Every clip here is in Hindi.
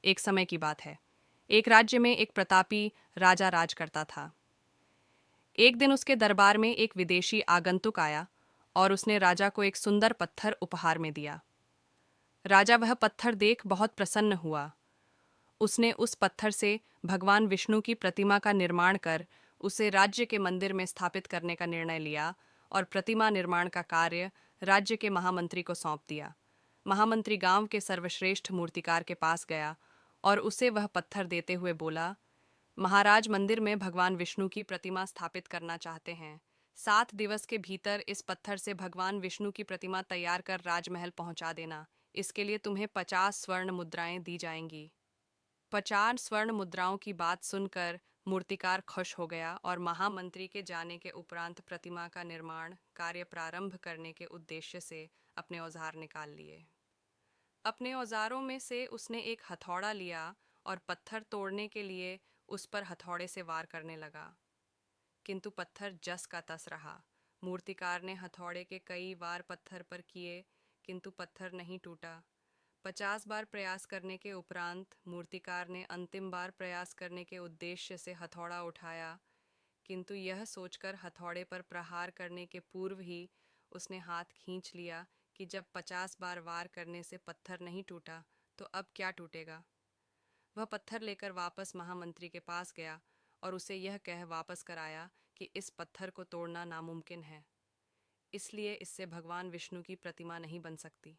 एक समय की बात है। एक राज्य में एक प्रतापी राजा राज करता था। एक दिन उसके दरबार में एक विदेशी आगंतुक आया और उसने राजा को एक सुंदर पत्थर उपहार में दिया। राजा वह पत्थर देख बहुत प्रसन्न हुआ। उसने उस पत्थर से भगवान विष्णु की प्रतिमा का निर्माण कर उसे राज्य के मंदिर में स्थापित करने का निर्णय लिया और प्रतिमा निर्माण का कार्य राज्य के महामंत्री को सौंप दिया। महामंत्री गांव के सर्वश्रेष्ठ मूर्तिकार के पास गया और उसे वह पत्थर देते हुए बोला, महाराज मंदिर में भगवान विष्णु की प्रतिमा स्थापित करना चाहते हैं। 7 दिवस के भीतर इस पत्थर से भगवान विष्णु की प्रतिमा तैयार कर राजमहल पहुंचा देना। इसके लिए तुम्हें 50 स्वर्ण मुद्राएं दी जाएंगी। 50 स्वर्ण मुद्राओं की बात सुनकर मूर्तिकार खुश हो गया और महामंत्री के जाने के उपरांत प्रतिमा का निर्माण कार्य प्रारंभ करने के उद्देश्य से अपने औजार निकाल लिए। अपने औजारों में से उसने एक हथौड़ा लिया और पत्थर तोड़ने के लिए उस पर हथौड़े से वार करने लगा। किंतु पत्थर जस का तस रहा। मूर्तिकार ने हथौड़े के कई वार पत्थर पर किए, किंतु पत्थर नहीं टूटा। 50 बार प्रयास करने के उपरांत मूर्तिकार ने अंतिम बार प्रयास करने के उद्देश्य से हथौड़ा उठाया, किंतु यह सोचकर हथौड़े पर प्रहार करने के पूर्व ही उसने हाथ खींच लिया कि जब 50 बार वार करने से पत्थर नहीं टूटा तो अब क्या टूटेगा। वह पत्थर लेकर वापस महामंत्री के पास गया और उसे यह कह वापस कराया कि इस पत्थर को तोड़ना नामुमकिन है, इसलिए इससे भगवान विष्णु की प्रतिमा नहीं बन सकती।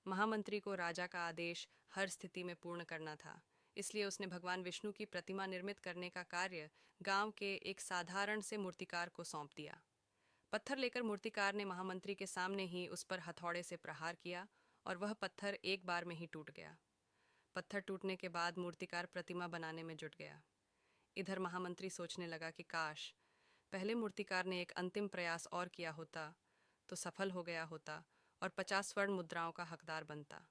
महामंत्री को राजा का आदेश हर स्थिति में पूर्ण करना था, इसलिए उसने भगवान विष्णु की प्रतिमा निर्मित करने का कार्य गांव के एक साधारण से मूर्तिकार को सौंप दिया। पत्थर लेकर मूर्तिकार ने महामंत्री के सामने ही उस पर हथौड़े से प्रहार किया और वह पत्थर एक बार में ही टूट गया। पत्थर टूटने के बाद मूर्तिकार प्रतिमा बनाने में जुट गया। इधर महामंत्री सोचने लगा कि काश पहले मूर्तिकार ने एक अंतिम प्रयास और किया होता तो सफल हो गया होता और 50 स्वर्ण मुद्राओं का हकदार बनता।